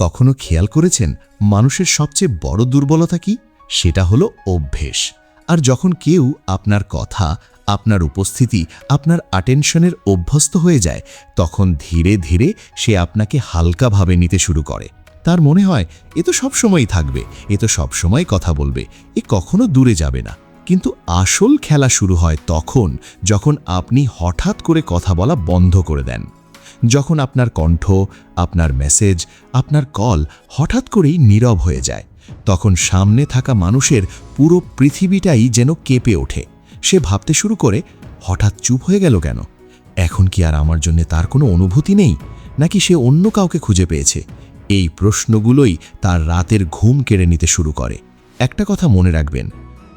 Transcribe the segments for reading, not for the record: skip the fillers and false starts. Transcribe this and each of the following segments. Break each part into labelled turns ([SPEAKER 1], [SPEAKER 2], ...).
[SPEAKER 1] কখনো খেয়াল করেছেন মানুষের সবচেয়ে বড় দুর্বলতা কি? সেটা হলো অভ্যেস। আর যখন কেউ আপনার কথা, আপনার উপস্থিতি, আপনার অ্যাটেনশনের অভ্যস্ত হয়ে যায়, তখন ধীরে ধীরে সে আপনাকে হালকাভাবে নিতে শুরু করে। তার মনে হয় এ তো সবসময়ই থাকবে, এ তো সবসময় কথা বলবে, এ কখনো দূরে যাবে না। কিন্তু আসল খেলা শুরু হয় তখন যখন আপনি হঠাৎ করে কথা বলা বন্ধ করে দেন। যখন আপনার কণ্ঠ, আপনার মেসেজ, আপনার কল হঠাৎ করেই নীরব হয়ে যায়, তখন সামনে থাকা মানুষের পুরো পৃথিবীটাই যেন কেঁপে ওঠে। সে ভাবতে শুরু করে, হঠাৎ চুপ হয়ে গেল কেন? এখন কি আর আমার জন্য তার কোনো অনুভূতি নেই, নাকি সে অন্য কাউকে খুঁজে পেয়েছে? এই প্রশ্নগুলোই তার রাতের ঘুম কেড়ে নিতে শুরু করে। একটা কথা মনে রাখবেন,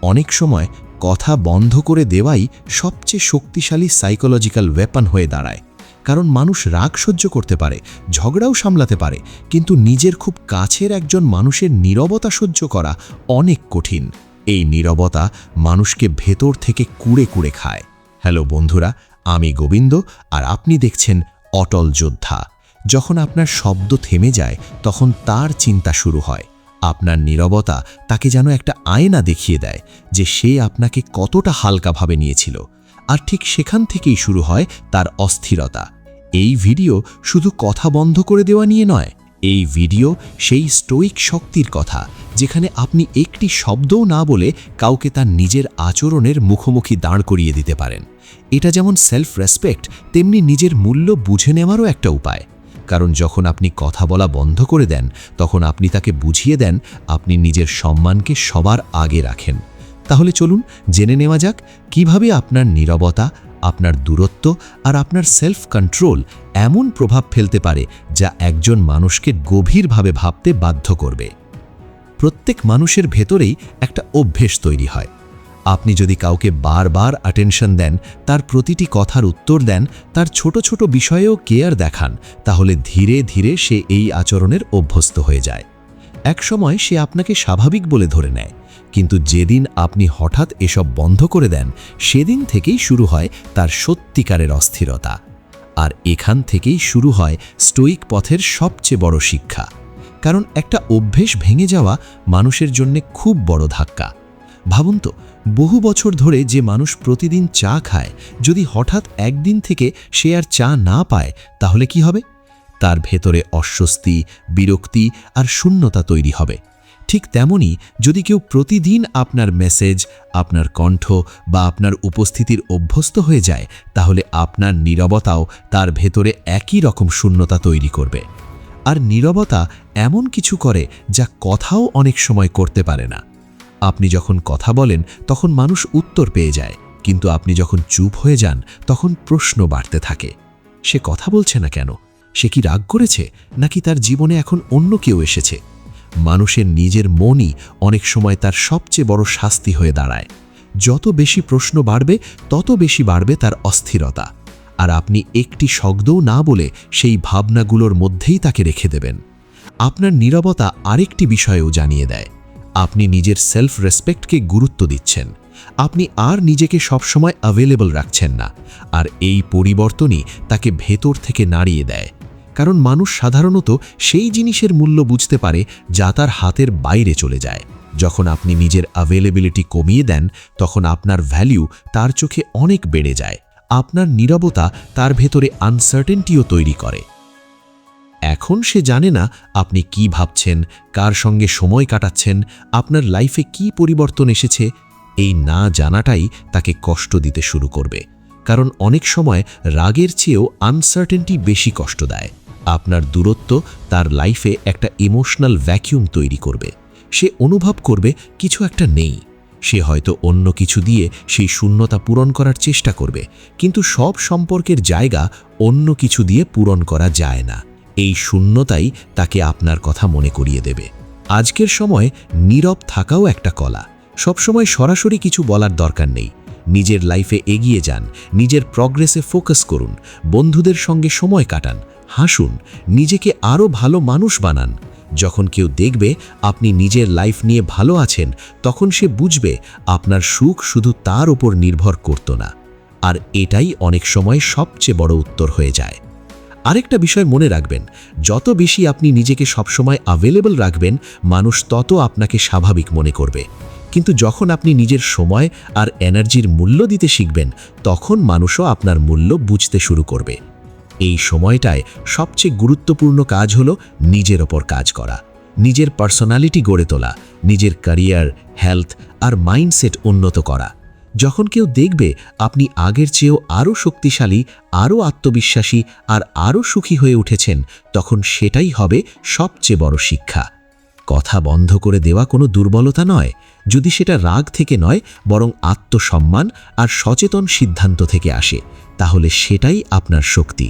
[SPEAKER 1] অনেক সময় কথা বন্ধ করে দেওয়াই সবচেয়ে শক্তিশালী সাইকোলজিক্যাল ওয়েপন হয়ে দাঁড়ায়। কারণ মানুষ রাগ সহ্য করতে পারে, ঝগড়াও সামলাতে পারে, কিন্তু নিজের খুব কাছের একজন মানুষের নীরবতা সহ্য করা অনেক কঠিন। এই নীরবতা মানুষকে ভেতর থেকে কুড়ে কুড়ে খায়। হ্যালো বন্ধুরা, আমি গোবিন্দ, আর আপনি দেখছেন অটল যোদ্ধা। যখন আপনার শব্দ থেমে যায়, তখন তার চিন্তা শুরু হয়। আপনার নীরবতা তাকে যেন একটা আয়না দেখিয়ে দেয় যে সে আপনাকে কতটা হালকাভাবে নিয়েছিল। আর ঠিক সেখান থেকেই শুরু হয় তার অস্থিরতা। এই ভিডিও শুধু কথা বন্ধ করে দেওয়া নিয়ে নয়, এই ভিডিও সেই স্টোইক শক্তির কথা, যেখানে আপনি একটি শব্দও না বলে কাউকে তার নিজের আচরণের মুখোমুখি দাঁড় করিয়ে দিতে পারেন। এটা যেমন সেলফ রেসপেক্ট, তেমনি নিজের মূল্য বুঝে নেওয়ারও একটা উপায়। কারণ যখন আপনি কথা বলা বন্ধ করে দেন, তখন আপনি তাকে বুঝিয়ে দেন আপনি নিজের সম্মানকে সবার আগে রাখেন। তাহলে চলুন জেনে নেওয়া যাক কিভাবে আপনার নীরবতা, আপনার দূরত্ব আর আপনার সেলফ কন্ট্রোল এমন প্রভাব ফেলতে পারে যা একজন মানুষকে গভীরভাবে ভাবতে বাধ্য করবে। প্রত্যেক মানুষের ভেতরেই একটা অভ্যেস তৈরি হয়। আপনি যদি কাউকে বারবার অ্যাটেনশন দেন, তার প্রতিটি কথার উত্তর দেন, তার ছোট ছোট বিষয়েও কেয়ার দেখান, তাহলে ধীরে ধীরে সে এই আচরণের অভ্যস্ত হয়ে যায়। একসময় সে আপনাকে স্বাভাবিক বলে ধরে নেয়, কিন্তু যেদিন আপনি হঠাৎ এসব বন্ধ করে দেন, সেদিন থেকেই শুরু হয় তার সত্যিকারের অস্থিরতা। আর এখান থেকেই শুরু হয় স্টোইক পথের সবচেয়ে বড় শিক্ষা। কারণ একটা অভ্যেস ভেঙে যাওয়া মানুষের জন্য খুব বড় ধাক্কা। ভাবুন তো, বহু বছর ধরে যে মানুষ প্রতিদিন চা খায়, যদি হঠাৎ একদিন থেকে সে আর চা না পায়, তাহলে কি হবে? তার ভেতরে অস্বস্তি, বিরক্তি আর শূন্যতা তৈরি হবে। ঠিক তেমনি যদি কেউ প্রতিদিন আপনার মেসেজ, আপনার কণ্ঠ বা আপনার উপস্থিতির অভ্যস্ত হয়ে যায়, তাহলে আপনার নীরবতাও তার ভেতরে একই রকম শূন্যতা তৈরি করবে। আর নীরবতা এমন কিছু করে যা কথাও অনেক সময় করতে পারে না। আপনি যখন কথা বলেন তখন মানুষ উত্তর পেয়ে যায়, কিন্তু আপনি যখন চুপ হয়ে যান তখন প্রশ্ন বাড়তে থাকে। সে কথা বলছে না কেন? সে কি রাগ করেছে, নাকি তার জীবনে এখন অন্য কেউ এসেছে? মানুষের নিজের মনই অনেক সময় তার সবচেয়ে বড় শাস্তি হয়ে দাঁড়ায়। যত বেশি প্রশ্ন বাড়বে, তত বেশি বাড়বে তার অস্থিরতা। আর আপনি একটি শব্দও না বলে সেই ভাবনাগুলোর মধ্যেই তাকে রেখে দেবেন। আপনার নীরবতা আরেকটি বিষয়েও জানিয়ে দেয়, আপনি নিজের সেলফ রেসপেক্টকে গুরুত্ব দিচ্ছেন। আপনি আর নিজেকে সবসময় অ্যাভেলেবল রাখছেন না। আর এই পরিবর্তনই তাকে ভেতর থেকে নাড়িয়ে দেয়। কারণ মানুষ সাধারণত সেই জিনিসের মূল্য বুঝতে পারে যা তার হাতের বাইরে চলে যায়। যখন আপনি নিজের অ্যাভেলেবিলিটি কমিয়ে দেন, তখন আপনার ভ্যালু তার চোখে অনেক বেড়ে যায়। আপনার নীরবতা তার ভেতরে আনসার্টেনটিও তৈরি করে। এখন সে জানে না আপনি কি ভাবছেন, কার সঙ্গে সময় কাটাচ্ছেন, আপনার লাইফে কি পরিবর্তন এসেছে। এই না জানাটাই তাকে কষ্ট দিতে শুরু করবে। কারণ অনেক সময় রাগের চেয়েও আনসার্টেনটি বেশি কষ্ট দেয়। আপনার দূরত্ব তার লাইফে একটা ইমোশনাল ভ্যাকিউম তৈরি করবে। সে অনুভব করবে কিছু একটা নেই। সে হয়তো অন্য কিছু দিয়ে সেই শূন্যতা পূরণ করার চেষ্টা করবে, কিন্তু সব সম্পর্কের জায়গা অন্য কিছু দিয়ে পূরণ করা যায় না। এই শূন্যতাই তাকে আপনার কথা মনে করিয়ে দেবে। আজকের সময় নীরব থাকাও একটা কলা। সবসময় সরাসরি কিছু বলার দরকার নেই। নিজের লাইফে এগিয়ে যান, নিজের প্রগ্রেসে ফোকাস করুন, বন্ধুদের সঙ্গে সময় কাটান, হাসুন, নিজেকে আরও ভালো মানুষ বানান। যখন কেউ দেখবে আপনি নিজের লাইফ নিয়ে ভালো আছেন, তখন সে বুঝবে আপনার সুখ শুধু তার উপর নির্ভর করত না। আর এটাই অনেক সময় সবচেয়ে বড় উত্তর হয়ে যায়। আরেকটা বিষয় মনে রাখবেন, যত বেশি আপনি নিজেকে সবসময় অ্যাভেলেবল রাখবেন, মানুষ তত আপনাকে স্বাভাবিক মনে করবে। কিন্তু যখন আপনি নিজের সময় আর এনার্জির মূল্য দিতে শিখবেন, তখন মানুষও আপনার মূল্য বুঝতে শুরু করবে। এই সময়টায় সবচেয়ে গুরুত্বপূর্ণ কাজ হলো নিজের ওপর কাজ করা, নিজের পার্সোনালিটি গড়ে তোলা, নিজের ক্যারিয়ার, হেলথ আর মাইন্ডসেট উন্নত করা। যখন কেউ দেখবে আপনি আগের চেয়েও আরও শক্তিশালী, আরও আত্মবিশ্বাসী আর আরও সুখী হয়ে উঠেছেন, তখন সেটাই হবে সবচেয়ে বড় শিক্ষা। কথা বন্ধ করে দেওয়া কোনো দুর্বলতা নয়, যদি সেটা রাগ থেকে নয়, বরং আত্মসম্মান আর সচেতন সিদ্ধান্ত থেকে আসে, তাহলে সেটাই আপনার শক্তি।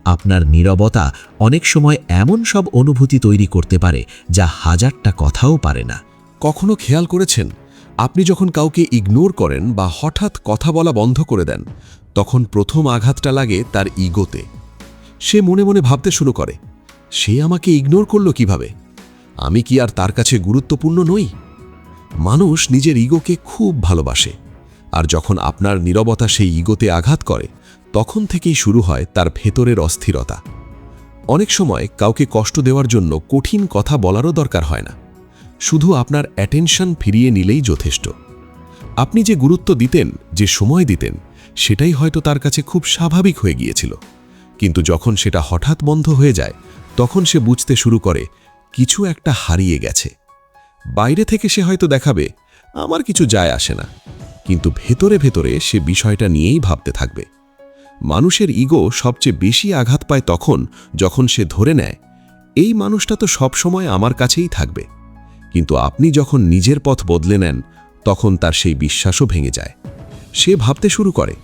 [SPEAKER 1] আপনার নীরবতা অনেক সময় এমন সব অনুভূতি তৈরি করতে পারে যা হাজারটা কথাও পারে না।
[SPEAKER 2] কখনো খেয়াল করেছেন, আপনি যখন কাউকে ইগনোর করেন বা হঠাৎ কথা বলা বন্ধ করে দেন, তখন প্রথম আঘাতটা লাগে তার ইগোতে। সে মনে মনে ভাবতে শুরু করে, সে আমাকে ইগনোর করলো কিভাবে? আমি কি আর তার কাছে গুরুত্বপূর্ণ নই? মানুষ নিজের ইগোকে খুব ভালোবাসে, আর যখন আপনার নীরবতা সেই ইগোতে আঘাত করে, তখন থেকেই শুরু হয় তার ভেতরের অস্থিরতা। অনেক সময় কাউকে কষ্ট দেওয়ার জন্য কঠিন কথা বলারও দরকার হয় না, শুধু আপনার অ্যাটেনশন ফিরিয়ে নিলেই যথেষ্ট। আপনি যে গুরুত্ব দিতেন, যে সময় দিতেন, সেটাই হয়তো তার কাছে খুব স্বাভাবিক হয়ে গিয়েছিল। কিন্তু যখন সেটা হঠাৎ বন্ধ হয়ে যায়, তখন সে বুঝতে শুরু করে কিছু একটা হারিয়ে গেছে। বাইরে থেকে সে হয়তো দেখাবে, আমার কিছু যায় আসে না, কিন্তু ভেতরে ভেতরে সে বিষয়টা নিয়েই ভাবতে থাকবে। মানুষের ইগো সবচেয়ে বেশি আঘাত পায় তখন যখন সে ধরে নেয়, এই মানুষটা তো সবসময় আমার কাছেই থাকবে। কিন্তু আপনি যখন নিজের পথ বদলে নেন, তখন তার সেই বিশ্বাসও ভেঙে যায়। সে ভাবতে শুরু করে,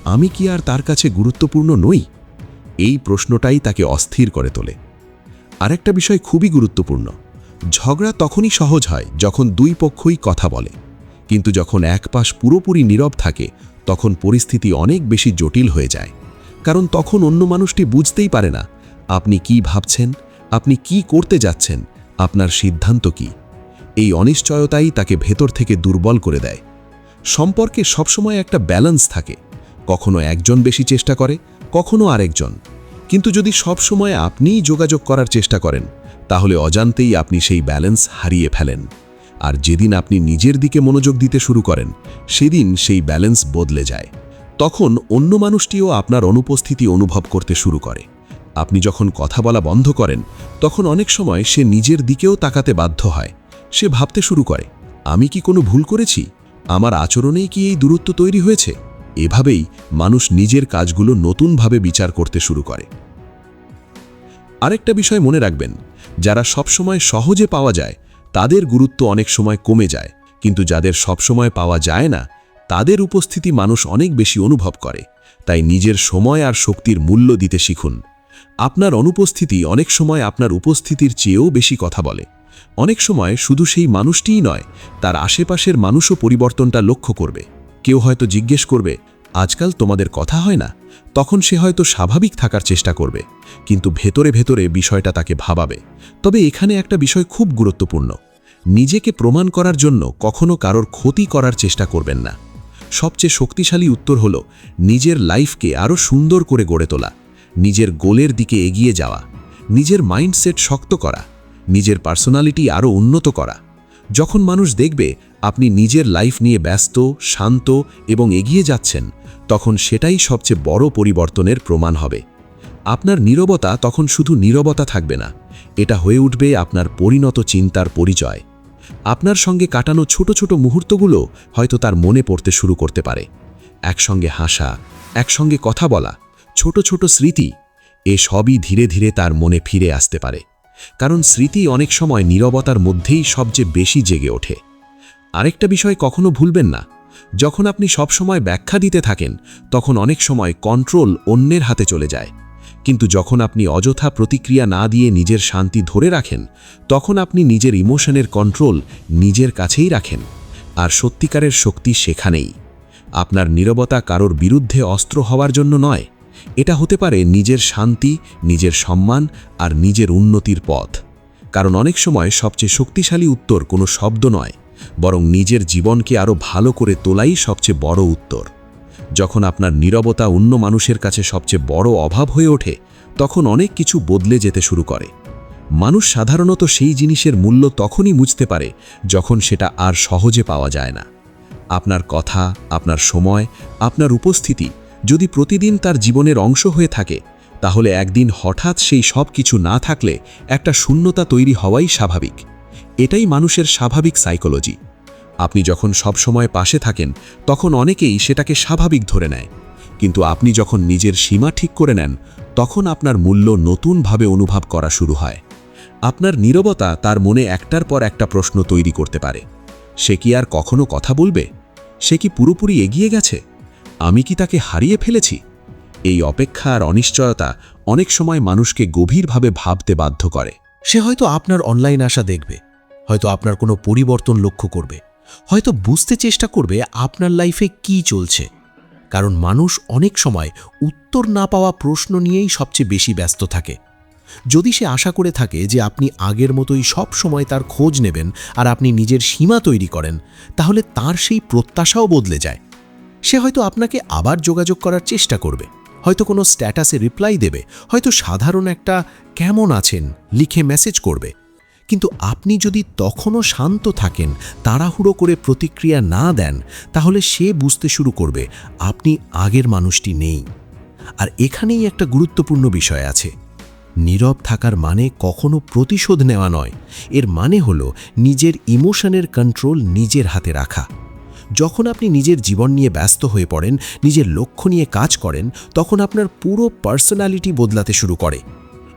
[SPEAKER 2] আমি কি আর তার কাছে গুরুত্বপূর্ণ নই? এই প্রশ্নটাই তাকে অস্থির করে তোলে। আরেকটা বিষয় খুবই গুরুত্বপূর্ণ, ঝগড়া তখনই সহজ হয় যখন দুই পক্ষই কথা বলে। কিন্তু যখন এক পাশ পুরোপুরি নীরব থাকে, তখন পরিস্থিতি অনেক বেশি জটিল হয়ে যায়। কারণ তখন অন্য মানুষটি বুঝতেই পারে না আপনি কি ভাবছেন, আপনি কি করতে যাচ্ছেন, আপনার সিদ্ধান্ত কি। এই অনিশ্চয়তাই তাকে ভেতর থেকে দুর্বল করে দেয়। সম্পর্কে সবসময় একটা ব্যালেন্স থাকে, কখনো একজন বেশি চেষ্টা করে, কখনো আরেকজন। কিন্তু যদি সবসময় আপনিই যোগাযোগ করার চেষ্টা করেন, তাহলে অজান্তেই আপনি সেই ব্যালেন্স হারিয়ে ফেলেন। আর যেদিন আপনি নিজের দিকে মনোযোগ দিতে শুরু করেন, সেদিন সেই ব্যালেন্স বদলে যায়। তখন অন্য মানুষটিও আপনার অনুপস্থিতি অনুভব করতে শুরু করে। আপনি যখন কথা বলা বন্ধ করেন, তখন অনেক সময় সে নিজের দিকেও তাকাতে বাধ্য হয়। সে ভাবতে শুরু করে, আমি কি কোনো ভুল করেছি? আমার আচরণেই কি এই দূরত্ব তৈরি হয়েছে? এভাবেই মানুষ নিজের কাজগুলো নতুনভাবে বিচার করতে শুরু করে। আরেকটা বিষয় মনে রাখবেন, যারা সবসময় সহজে পাওয়া যায়, তাদের গুরুত্ব অনেক সময় কমে যায়। কিন্তু যাদের সবসময় পাওয়া যায় না, তাদের উপস্থিতি মানুষ অনেক বেশি অনুভব করে। তাই নিজের সময় আর শক্তির মূল্য দিতে শিখুন। আপনার অনুপস্থিতি অনেক সময় আপনার উপস্থিতির চেয়েও বেশি কথা বলে। অনেক সময় শুধু সেই মানুষটিই নয়, তার আশেপাশের মানুষও পরিবর্তনটা লক্ষ্য করবে। কেউ হয়তো জিজ্ঞেস করবে, আজকাল তোমাদের কথা হয় না? তখন সে হয়তো স্বাভাবিক থাকার চেষ্টা করবে, কিন্তু ভেতরে ভেতরে বিষয়টা তাকে ভাবাবে। তবে এখানে একটা বিষয় খুব গুরুত্বপূর্ণ, নিজেকে প্রমাণ করার জন্য কখনো কারোর ক্ষতি করার চেষ্টা করবেন না। সবচেয়ে শক্তিশালী উত্তর হলো নিজের লাইফকে আরও সুন্দর করে গড়ে তোলা, নিজের গোলের দিকে এগিয়ে যাওয়া, নিজের মাইন্ডসেট শক্ত করা, নিজের পার্সোনালিটি আরও উন্নত করা। যখন মানুষ দেখবে আপনি নিজের লাইফ নিয়ে ব্যস্ত, শান্ত এবং এগিয়ে যাচ্ছেন, তখন সেটাই সবচেয়ে বড় পরিবর্তনের প্রমাণ হবে। আপনার নীরবতা তখন শুধু নীরবতা থাকবে না, এটা হয়ে উঠবে আপনার পরিণত চিন্তার পরিচয়। আপনার সঙ্গে কাটানো ছোট ছোট মুহূর্তগুলো হয়তো তার মনে পড়তে শুরু করতে পারে। একসঙ্গে হাসা, একসঙ্গে কথা বলা, ছোট ছোট স্মৃতি, এ সবই ধীরে ধীরে তার মনে ফিরে আসতে পারে। কারণ স্মৃতি অনেক সময় নীরবতার মধ্যেই সবচেয়ে বেশি জেগে ওঠে। আরেকটা বিষয় কখনো ভুলবেন না, যখন আপনি সবসময় ব্যাখ্যা দিতে থাকেন, তখন অনেক সময় কন্ট্রোল অন্যের হাতে চলে যায়। কিন্তু যখন আপনি অযথা প্রতিক্রিয়া না দিয়ে নিজের শান্তি ধরে রাখেন, তখন আপনি নিজের ইমোশনের কন্ট্রোল নিজের কাছেই রাখেন। আর সত্যিকারের শক্তি সেখানেই। আপনার নীরবতা কারোর বিরুদ্ধে অস্ত্র হওয়ার জন্য নয়, এটা হতে পারে নিজের শান্তি, নিজের সম্মান আর নিজের উন্নতির পথ। কারণ অনেক সময় সবচেয়ে শক্তিশালী উত্তর কোনো শব্দ নয়, বরং নিজের জীবনকে আরও ভালো করে তোলাই সবচেয়ে বড় উত্তর। যখন আপনার নীরবতা অন্য মানুষের কাছে সবচেয়ে বড় অভাব হয়ে ওঠে, তখন অনেক কিছু বদলে যেতে শুরু করে। মানুষ সাধারণত সেই জিনিসের মূল্য তখনই বুঝতে পারে যখন সেটা আর সহজে পাওয়া যায় না। আপনার কথা, আপনার সময়, আপনার উপস্থিতি যদি প্রতিদিন তার জীবনের অংশ হয়ে থাকে, তাহলে একদিন হঠাৎ সেই সব কিছু না থাকলে একটা শূন্যতা তৈরি হওয়াই স্বাভাবিক। এটাই মানুষের স্বাভাবিক সাইকোলজি। আপনি যখন সব সময় পাশে থাকেন, তখন অনেকেই সেটাকে স্বাভাবিক ধরে নেয়, কিন্তু আপনি যখন নিজের সীমা ঠিক করে নেন, তখন আপনার মূল্য নতুনভাবে অনুভব করা শুরু হয়। আপনার নীরবতা তার মনে একটার পর একটা প্রশ্ন তৈরি করতে পারে। সে কি আর কখনো কথা বলবে? সে কি পুরোপুরি এগিয়ে গেছে? আমি কি তাকে হারিয়ে ফেলেছি? এই অপেক্ষা আর অনিশ্চয়তা অনেক সময় মানুষকে গভীরভাবে ভাবতে বাধ্য করে।
[SPEAKER 3] সে হয়তো আপনার অনলাইন আসা দেখবে, হয়তো আপনার কোনো পরিবর্তন লক্ষ্য করবে, হয়তো বুঝতে চেষ্টা করবে আপনার লাইফে কি চলছে। কারণ মানুষ অনেক সময় উত্তর না পাওয়া প্রশ্ন নিয়েই সবচেয়ে বেশি ব্যস্ত থাকে। যদি সে আশা করে থাকে যে আপনি আগের মতোই সব সময় তার খোঁজ নেবেন আর আপনি নিজের সীমা তৈরি করেন, তাহলে তার সেই প্রত্যাশাও বদলে যায়। সে হয়তো আপনাকে আবার যোগাযোগ করার চেষ্টা করবে, হয়তো কোনো স্ট্যাটাসে রিপ্লাই দেবে, হয়তো সাধারণ একটা কেমন আছেন লিখে মেসেজ করবে। কিন্তু আপনি যদি তখনও শান্ত থাকেন, তাড়াহুড়ো করে প্রতিক্রিয়া না দেন, তাহলে সে বুঝতে শুরু করবে আপনি আগের মানুষটি নেই। আর এখানেই একটা গুরুত্বপূর্ণ বিষয় আছে। নীরব থাকার মানে কখনো প্রতিশোধ নেওয়া নয়। এর মানে হলো নিজের ইমোশনের কন্ট্রোল নিজের হাতে রাখা। যখন আপনি নিজের জীবন নিয়ে ব্যস্ত হয়ে পড়েন, নিজের লক্ষ্য নিয়ে কাজ করেন, তখন আপনার পুরো পার্সোনালিটি বদলাতে শুরু করে।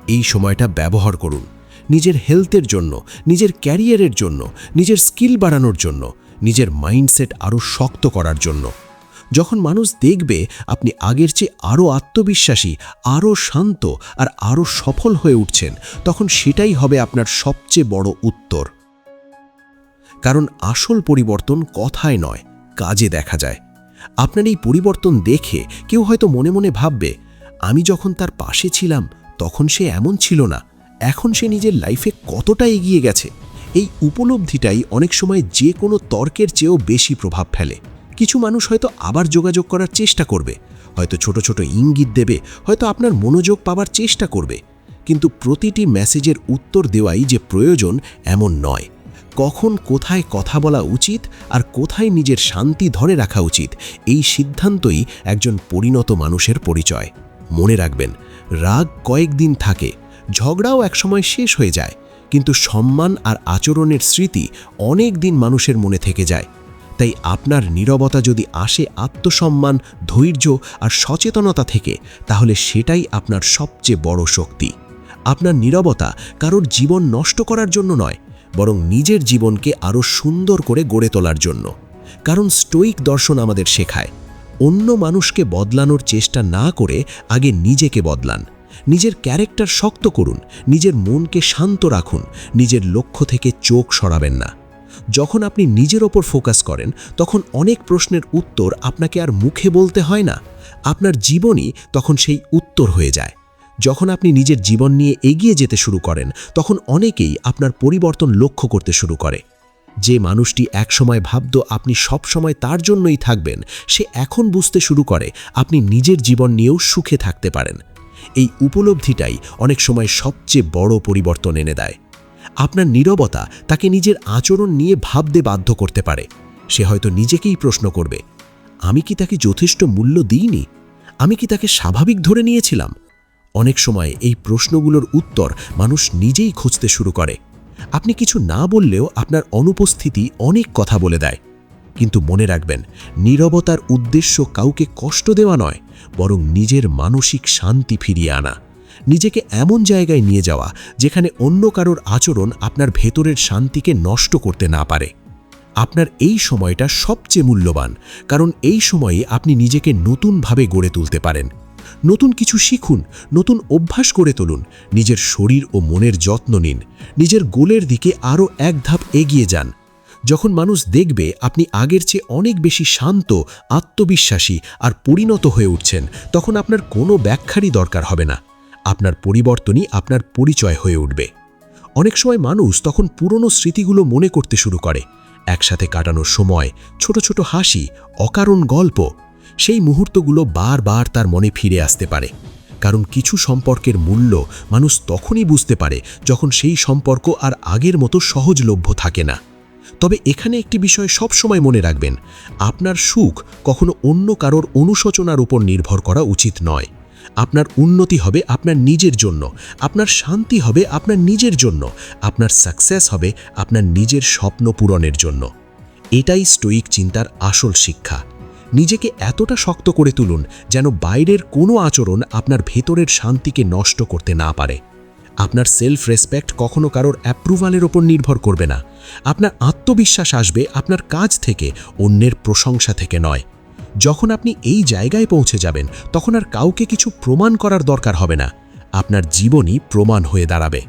[SPEAKER 3] এই সময়টা ব্যবহার করুন নিজের হেলথের জন্য, নিজের ক্যারিয়ারের জন্য, নিজের স্কিল বাড়ানোর জন্য, নিজের মাইন্ডসেট আরও শক্ত করার জন্য। যখন মানুষ দেখবে আপনি আগের চেয়ে আরও আত্মবিশ্বাসী, আরও শান্ত আর আরও সফল হয়ে উঠছেন, তখন সেটাই হবে আপনার সবচেয়ে বড় উত্তর। কারণ আসল পরিবর্তন কথায় নয়, কাজে দেখা যায়। আপনার এই পরিবর্তন দেখে কেউ হয়তো মনে মনে ভাববে, আমি যখন তার পাশে ছিলাম তখন সে এমন ছিল না, এখন সে নিজের লাইফে কতটা এগিয়ে গেছে। এই উপলব্ধিটাই অনেক সময় যে কোনো তর্কের চেয়েও বেশি প্রভাব ফেলে। কিছু মানুষ হয়তো আবার যোগাযোগ করার চেষ্টা করবে, হয়তো ছোট ছোট ইঙ্গিত দেবে, হয়তো আপনার মনোযোগ পাওয়ার চেষ্টা করবে, কিন্তু প্রতিটি মেসেজের উত্তর দেওয়াই যে প্রয়োজন এমন নয়। কখন কোথায় কথা বলা উচিত আর কোথায় নিজের শান্তি ধরে রাখা উচিত, এই সিদ্ধান্তই একজন পরিণত মানুষের পরিচয়। মনে রাখবেন, রাগ কয়েকদিন থাকে, ঝগড়াও একসময় শেষ হয়ে যায়, কিন্তু সম্মান আর আচরণের স্মৃতি অনেক দিন মানুষের মনে থেকে যায়। তাই আপনার নীরবতা যদি আসে আত্মসম্মান, ধৈর্য আর সচেতনতা থেকে, তাহলে সেটাই আপনার সবচেয়ে বড় শক্তি। আপনার নীরবতা কারোর জীবন নষ্ট করার জন্য নয়, বরং নিজের জীবনকে আরও সুন্দর করে গড়ে তোলার জন্য। কারণ স্টোয়িক দর্শন আমাদের শেখায়, অন্য মানুষকে বদলানোর চেষ্টা না করে আগে নিজেকে বদলান। নিজের ক্যারেক্টার শক্ত করুন, নিজের মনকে শান্ত রাখুন, নিজের লক্ষ্য থেকে চোখ সরাবেন না। যখন আপনি নিজের ওপর ফোকাস করেন, তখন অনেক প্রশ্নের উত্তর আপনাকে আর মুখে বলতে হয় না, আপনার জীবনই তখন সেই উত্তর হয়ে যায়। যখন আপনি নিজের জীবন নিয়ে এগিয়ে যেতে শুরু করেন, তখন অনেকেই আপনার পরিবর্তন লক্ষ্য করতে শুরু করে। যে মানুষটি একসময় ভাবত আপনি সব সময় তার জন্যই থাকবেন, সে এখন বুঝতে শুরু করে আপনি নিজের জীবন নিয়েও সুখে থাকতে পারেন। এই উপলব্ধিটাই অনেক সময় সবচেয়ে বড় পরিবর্তন এনে দেয়। আপনার নীরবতা তাকে নিজের আচরণ নিয়ে ভাবতে বাধ্য করতে পারে। সে হয়তো নিজেকেই প্রশ্ন করবে, আমি কি তাকে যথেষ্ট মূল্য দিইনি? আমি কি তাকে স্বাভাবিক ধরে নিয়েছিলাম? অনেক সময় এই প্রশ্নগুলোর উত্তর মানুষ নিজেই খুঁজতে শুরু করে। আপনি কিছু না বললেও আপনার অনুপস্থিতি অনেক কথা বলে দেয়। কিন্তু মনে রাখবেন, নীরবতার উদ্দেশ্য কাউকে কষ্ট দেওয়া নয়, বরং নিজের মানসিক শান্তি ফিরিয়ে আনা। নিজেকে এমন জায়গায় নিয়ে যাওয়া যেখানে অন্য কারোর আচরণ আপনার ভেতরের শান্তিকে নষ্ট করতে না পারে। আপনার এই সময়টা সবচেয়ে মূল্যবান, কারণ এই সময়ে আপনি নিজেকে নতুনভাবে গড়ে তুলতে পারেন। নতুন কিছু শিখুন, নতুন অভ্যাস গড়ে তুলুন, নিজের শরীর ও মনের যত্ন নিন, নিজের গোলের দিকে আরও এক ধাপ এগিয়ে যান। যখন মানুষ দেখবে আপনি আগের চেয়ে অনেক বেশি শান্ত, আত্মবিশ্বাসী আর পরিণত হয়ে উঠছেন, তখন আপনার কোনো ব্যাখ্যারই দরকার হবে না। আপনার পরিবর্তনই আপনার পরিচয় হয়ে উঠবে। অনেক সময় মানুষ তখন পুরনো স্মৃতিগুলো মনে করতে শুরু করে, একসাথে কাটানোর সময়, ছোট ছোট হাসি, অকারণ গল্প। সেই মুহূর্তগুলো বারবার তার মনে ফিরে আসতে পারে। কারণ কিছু সম্পর্কের মূল্য মানুষ তখনই বুঝতে পারে যখন সেই সম্পর্ক আর আগের মতো সহজলভ্য থাকে না। তবে এখানে একটি বিষয় সবসময় মনে রাখবেন, আপনার সুখ কখনো অন্য কারোর অনুশোচনার উপর নির্ভর করা উচিত নয়। আপনার উন্নতি হবে আপনার নিজের জন্য, আপনার শান্তি হবে আপনার নিজের জন্য, আপনার সাকসেস হবে আপনার নিজের স্বপ্ন পূরণের জন্য। এটাই স্টোয়িক চিন্তার আসল শিক্ষা। নিজেকে এতটা শক্ত করে তুলুন যেন বাইরের কোনো আচরণ আপনার ভেতরের শান্তিকে নষ্ট করতে না পারে। আপনার সেলফ রেসপেক্ট কখনো কারোর অ্যাপ্রুভালের ওপর নির্ভর করবে না। আপনার আত্মবিশ্বাস আসবে আপনার কাজ থেকে, অন্যের প্রশংসা থেকে নয়। যখন আপনি এই জায়গায় পৌঁছে যাবেন তখন আর কাউকে কিছু প্রমাণ করার দরকার হবে না। আপনার জীবনই প্রমাণ হয়ে দাঁড়াবে।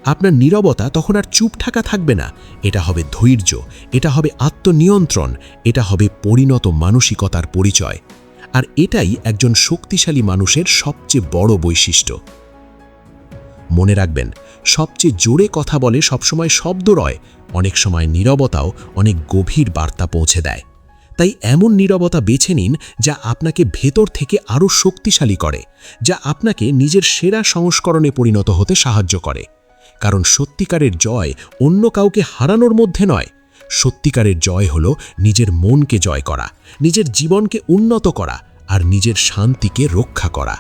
[SPEAKER 3] আপনার নীরবতা তখন আর চুপ থাকা থাকবে না, এটা হবে ধৈর্য, এটা হবে আত্মনিয়ন্ত্রণ, এটা হবে পরিণত মানসিকতার পরিচয়। আর এটাই একজন শক্তিশালী মানুষের সবচেয়ে বড় বৈশিষ্ট্য। মনে রাখবেন, সবচেয়ে জোরে কথা বলে সবসময় শব্দ রয়, অনেক সময় নীরবতাও অনেক গভীর বার্তা পৌঁছে দেয়। তাই এমন নীরবতা বেছে নিন যা আপনাকে ভেতর থেকে আরও শক্তিশালী করে, যা আপনাকে নিজের সেরা সংস্করণে পরিণত হতে সাহায্য করে। কারণ সত্যিকারের জয় অন্য কাউকে হারানোর মধ্যে নয়, সত্যিকারের জয় হলো নিজের মনকে জয় করা, নিজের জীবনকে উন্নত করা আর নিজের শান্তিকে রক্ষা করা।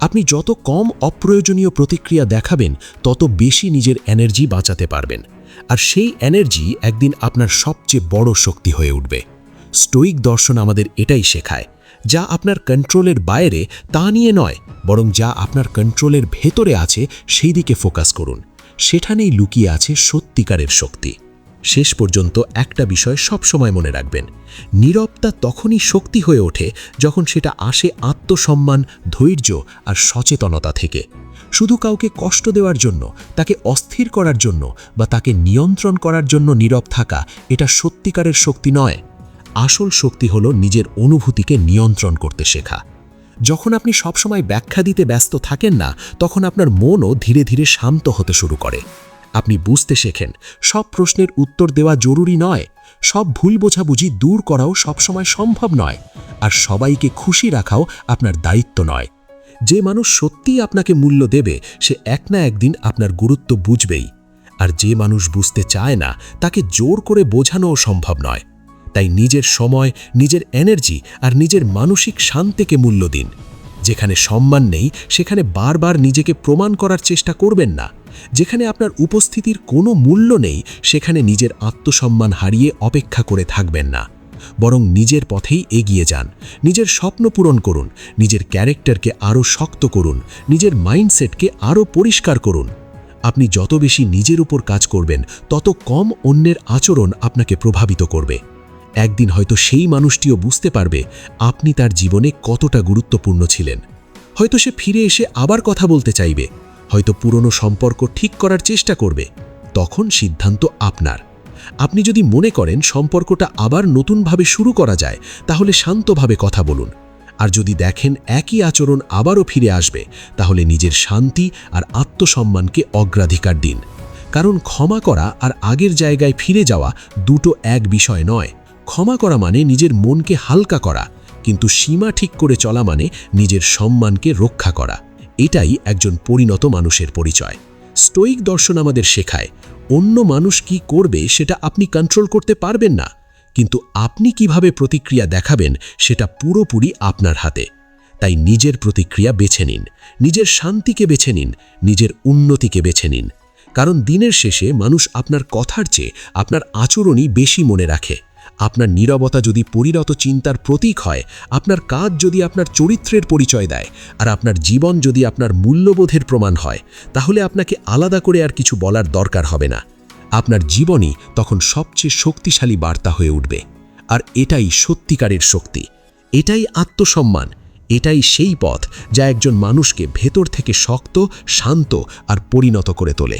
[SPEAKER 3] আপনি যত কম অপ্রয়োজনীয় প্রতিক্রিয়া দেখাবেন তত বেশি নিজের এনার্জি বাঁচাতে পারবেন, আর সেই এনার্জি একদিন আপনার সবচেয়ে বড় শক্তি হয়ে উঠবে। স্টোয়িক দর্শন আমাদের এটাই শেখায়, যা আপনার কন্ট্রোলের বাইরে তা নিয়ে নয়, বরং যা আপনার কন্ট্রোলের ভেতরে আছে সেই দিকে ফোকাস করুন। সেখানেই লুকিয়ে আছে সত্যিকারের শক্তি। শেষ পর্যন্ত একটা বিষয় সবসময় মনে রাখবেন, নীরবতা তখনই শক্তি হয়ে ওঠে যখন সেটা আসে আত্মসম্মান, ধৈর্য আর সচেতনতা থেকে। শুধু কাউকে কষ্ট দেওয়ার জন্য, তাকে অস্থির করার জন্য বা তাকে নিয়ন্ত্রণ করার জন্য নীরব থাকা, এটা সত্যিকারের শক্তি নয়। আসল শক্তি হলো নিজের অনুভূতিকে নিয়ন্ত্রণ করতে শেখা। যখন আপনি সবসময় ব্যাখ্যা দিতে ব্যস্ত থাকেন না, তখন আপনার মনও ধীরে ধীরে শান্ত হতে শুরু করে। আপনি বুঝতে শেখেন সব প্রশ্নের উত্তর দেওয়া জরুরি নয়, সব ভুল বোঝাবুঝি দূর করাও সবসময় সম্ভব নয়, আর সবাইকে খুশি রাখাও আপনার দায়িত্ব নয়। যে মানুষ সত্যিই আপনাকে মূল্য দেবে সে এক না একদিন আপনার গুরুত্ব বুঝবেই, আর যে মানুষ বুঝতে চায় না তাকে জোর করে বোঝানোও সম্ভব নয়। তাই নিজের সময়, নিজের এনার্জি আর নিজের মানসিক শান্তিকে মূল্য দিন। যেখানে সম্মান নেই সেখানে বারবার নিজেকে প্রমাণ করার চেষ্টা করবেন না। যেখানে আপনার উপস্থিতির কোনো মূল্য নেই সেখানে নিজের আত্মসম্মান হারিয়ে অপেক্ষা করে থাকবেন না, বরং নিজের পথেই এগিয়ে যান। নিজের স্বপ্ন পূরণ করুন, নিজের ক্যারেক্টারকে আরও শক্ত করুন, নিজের মাইন্ডসেটকে আরও পরিষ্কার করুন। আপনি যত বেশি নিজের উপর কাজ করবেন তত কম অন্যের আচরণ আপনাকে প্রভাবিত করবে। একদিন হয়তো সেই মানুষটিও বুঝতে পারবে আপনি তার জীবনে কতটা গুরুত্বপূর্ণ ছিলেন। হয়তো সে ফিরে এসে আবার কথা বলতে চাইবে, হয়তো পুরনো সম্পর্ক ঠিক করার চেষ্টা করবে। তখন সিদ্ধান্ত আপনার। আপনি যদি মনে করেন সম্পর্কটা আবার নতুনভাবে শুরু করা যায়, তাহলে শান্তভাবে কথা বলুন। আর যদি দেখেন একই আচরণ আবারও ফিরে আসবে, তাহলে নিজের শান্তি আর আত্মসম্মানকে অগ্রাধিকার দিন। কারণ ক্ষমা করা আর আগের জায়গায় ফিরে যাওয়া দুটো এক বিষয় নয়। ক্ষমা করা মানে নিজের মনকে হালকা করা, কিন্তু সীমা ঠিক করে চলা মানে নিজের সম্মানকে রক্ষা করা। এটাই একজন পরিণত মানুষের পরিচয়। স্টোয়িক দর্শন আমাদের শেখায়, অন্য মানুষ কি করবে সেটা আপনি কন্ট্রোল করতে পারবেন না, কিন্তু আপনি কিভাবে প্রতিক্রিয়া দেখাবেন সেটা পুরোপুরি আপনার হাতে। তাই নিজের প্রতিক্রিয়া বেছে নিন, নিজের শান্তিকে বেছে নিন, নিজের উন্নতিকে বেছে নিন। কারণ দিনের শেষে মানুষ আপনার কথার চেয়ে আপনার আচরণই বেশি মনে রাখে। আপনার নীরবতা যদি পরিণত চিন্তার প্রতীক হয়, আপনার কাজ যদি আপনার চরিত্রের পরিচয় দেয়, আর আপনার জীবন যদি আপনার মূল্যবোধের প্রমাণ হয়, তাহলে আপনাকে আলাদা করে আর কিছু বলার দরকার হবে না। আপনার জীবনই তখন সবচেয়ে শক্তিশালী বার্তা হয়ে উঠবে। আর এটাই সত্যিকারের শক্তি, এটাই আত্মসম্মান, এটাই সেই পথ যা একজন মানুষকে ভেতর থেকে শক্ত, শান্ত আর পরিণত করে তোলে।